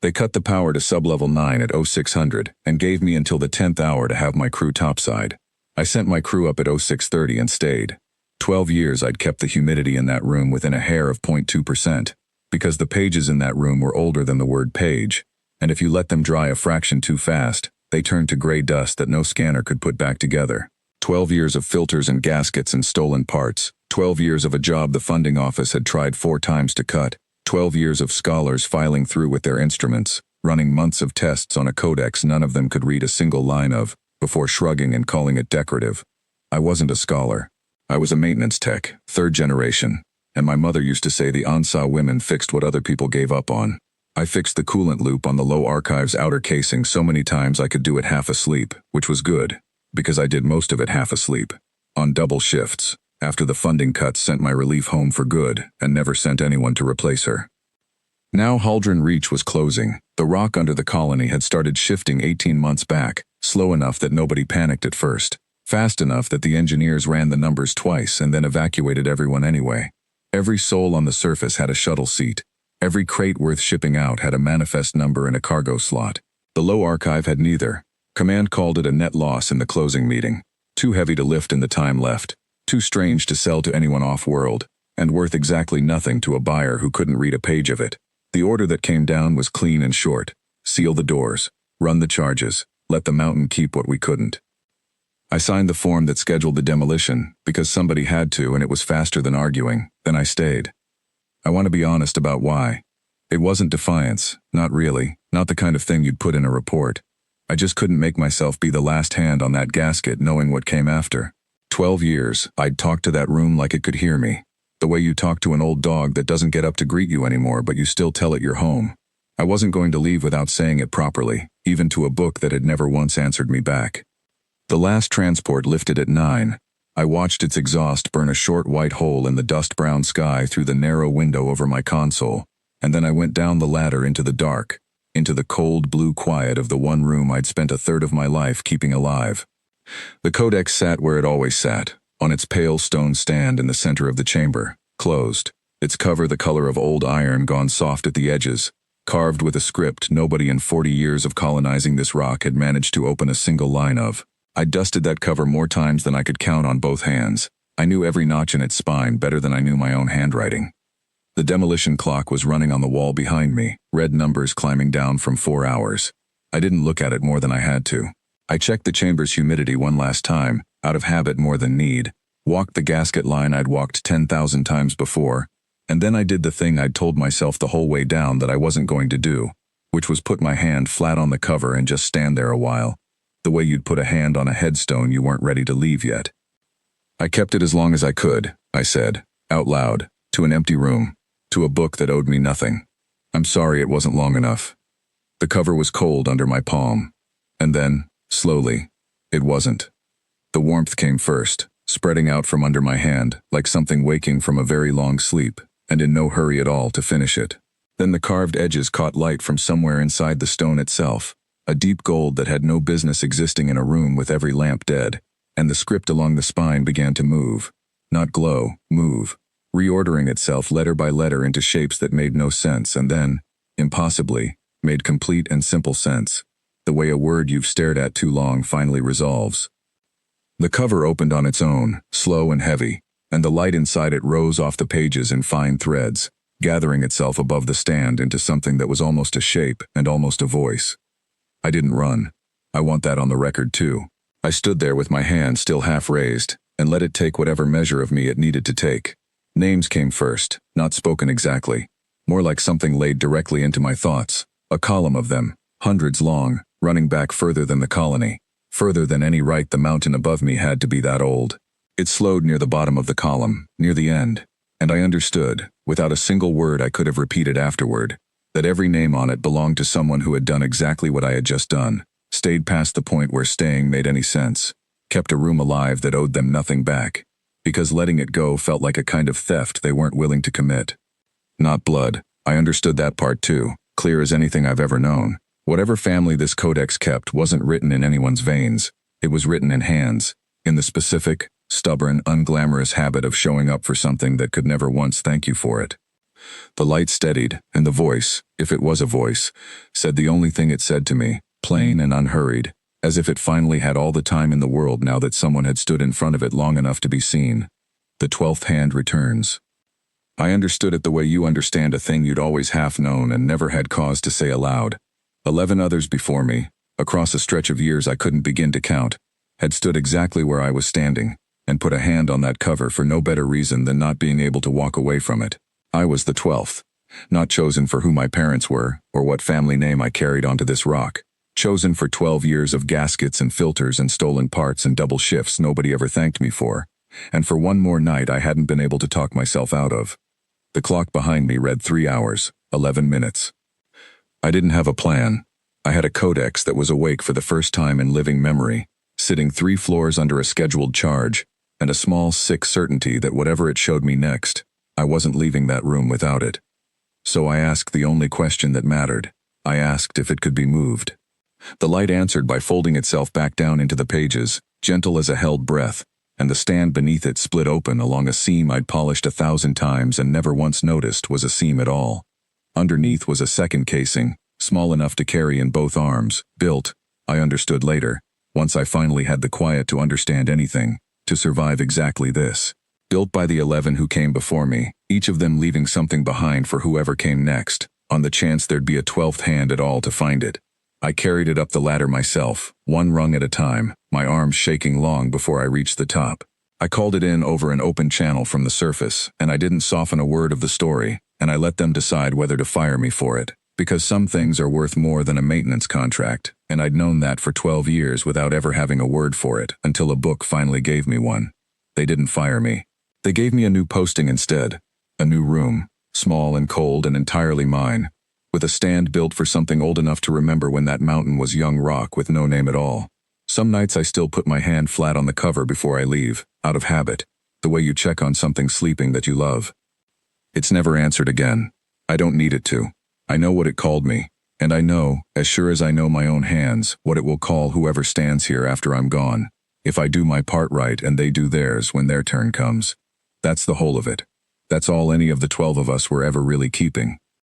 They cut the power to sub-level 9 at 0600 and gave me until the 10th hour to have my crew topside. I sent my crew up at 0630 and stayed. 12 years I'd kept the humidity in that room within a hair of 0.2%, because the pages in that room were older than the word page, and if you let them dry a fraction too fast, they turned to gray dust that no scanner could put back together. 12 years of filters and gaskets and stolen parts. 12 years of a job the funding office had tried 4 times to cut. 12 years of scholars filing through with their instruments, running months of tests on a codex none of them could read a single line of, before shrugging and calling it decorative. I wasn't a scholar. I was a maintenance tech, 3rd generation, and my mother used to say the ANSA women fixed what other people gave up on. I fixed the coolant loop on the low archive's outer casing so many times I could do it half asleep, which was good, because I did most of it half asleep, on double shifts, after the funding cuts sent my relief home for good and never sent anyone to replace her. Now Haldron Reach was closing. The rock under the colony had started shifting 18 months back, slow enough that nobody panicked at first, fast enough that the engineers ran the numbers twice and then evacuated everyone anyway. Every soul on the surface had a shuttle seat. Every crate worth shipping out had a manifest number in a cargo slot. The low archive had neither. Command called it a net loss in the closing meeting. Too heavy to lift in the time left. Too strange to sell to anyone off-world, and worth exactly nothing to a buyer who couldn't read a page of it. The order that came down was clean and short. Seal the doors. Run the charges. Let the mountain keep what we couldn't. I signed the form that scheduled the demolition, because somebody had to and it was faster than arguing. Then I stayed. I want to be honest about why. It wasn't defiance, not really, not the kind of thing you'd put in a report. I just couldn't make myself be the last hand on that gasket knowing what came after. 12 years, I'd talk to that room like it could hear me. The way you talk to an old dog that doesn't get up to greet you anymore but you still tell it you're home. I wasn't going to leave without saying it properly, even to a book that had never once answered me back. The last transport lifted at 9. I watched its exhaust burn a short white hole in the dust-brown sky through the narrow window over my console, and then I went down the ladder into the dark, into the cold blue quiet of the one room I'd spent a third of my life keeping alive. The Codex sat where it always sat, on its pale stone stand in the center of the chamber, closed, its cover the color of old iron gone soft at the edges, carved with a script nobody in 40 years of colonizing this rock had managed to open a single line of. I dusted that cover more times than I could count on both hands. I knew every notch in its spine better than I knew my own handwriting. The demolition clock was running on the wall behind me, red numbers climbing down from 4 hours. I didn't look at it more than I had to. I checked the chamber's humidity one last time, out of habit more than need, walked the gasket line I'd walked 10,000 times before, and then I did the thing I'd told myself the whole way down that I wasn't going to do, which was put my hand flat on the cover and just stand there a while, the way you'd put a hand on a headstone you weren't ready to leave yet. I kept it as long as I could, I said, out loud, to an empty room, to a book that owed me nothing. I'm sorry it wasn't long enough. The cover was cold under my palm, and then, slowly, it wasn't. The warmth came first, spreading out from under my hand, like something waking from a very long sleep, and in no hurry at all to finish it. Then the carved edges caught light from somewhere inside the stone itself, a deep gold that had no business existing in a room with every lamp dead, and the script along the spine began to move. Not glow, move, reordering itself letter by letter into shapes that made no sense and then, impossibly, made complete and simple sense. The way a word you've stared at too long finally resolves. The cover opened on its own, slow and heavy, and the light inside it rose off the pages in fine threads, gathering itself above the stand into something that was almost a shape and almost a voice. I didn't run. I want that on the record too. I stood there with my hand still half raised, and let it take whatever measure of me it needed to take. Names came first, not spoken exactly, more like something laid directly into my thoughts, a column of them, hundreds long, running back further than the colony, further than any right the mountain above me had to be that old. It slowed near the bottom of the column, near the end, and I understood, without a single word I could have repeated afterward, that every name on it belonged to someone who had done exactly what I had just done, stayed past the point where staying made any sense, kept a room alive that owed them nothing back, because letting it go felt like a kind of theft they weren't willing to commit. Not blood. I understood that part too, clear as anything I've ever known. Whatever family this codex kept wasn't written in anyone's veins. It was written in hands, in the specific, stubborn, unglamorous habit of showing up for something that could never once thank you for it. The light steadied, and the voice, if it was a voice, said the only thing it said to me, plain and unhurried, as if it finally had all the time in the world now that someone had stood in front of it long enough to be seen. The 12th hand returns. I understood it the way you understand a thing you'd always half known and never had cause to say aloud. 11 others before me, across a stretch of years I couldn't begin to count, had stood exactly where I was standing, and put a hand on that cover for no better reason than not being able to walk away from it. I was the 12th, not chosen for who my parents were, or what family name I carried onto this rock. Chosen for 12 years of gaskets and filters and stolen parts and double shifts nobody ever thanked me for, and for one more night I hadn't been able to talk myself out of. The clock behind me read 3 hours, 11 minutes. I didn't have a plan. I had a Codex that was awake for the first time in living memory, sitting 3 floors under a scheduled charge, and a small, sick certainty that whatever it showed me next, I wasn't leaving that room without it. So I asked the only question that mattered. I asked if it could be moved. The light answered by folding itself back down into the pages, gentle as a held breath, and the stand beneath it split open along a seam I'd polished 1,000 times and never once noticed was a seam at all. Underneath was a second casing, small enough to carry in both arms, built, I understood later, once I finally had the quiet to understand anything, to survive exactly this. Built by the 11 who came before me, each of them leaving something behind for whoever came next, on the chance there'd be a 12th hand at all to find it. I carried it up the ladder myself, one rung at a time, my arms shaking long before I reached the top. I called it in over an open channel from the surface, and I didn't soften a word of the story, and I let them decide whether to fire me for it, because some things are worth more than a maintenance contract, and I'd known that for 12 years without ever having a word for it, until a book finally gave me one. They didn't fire me. They gave me a new posting instead, a new room, small and cold and entirely mine, with a stand built for something old enough to remember when that mountain was young rock with no name at all. Some nights I still put my hand flat on the cover before I leave, out of habit, the way you check on something sleeping that you love. It's never answered again. I don't need it to. I know what it called me, and I know, as sure as I know my own hands, what it will call whoever stands here after I'm gone, if I do my part right and they do theirs when their turn comes. That's the whole of it. That's all any of the 12 of us were ever really keeping.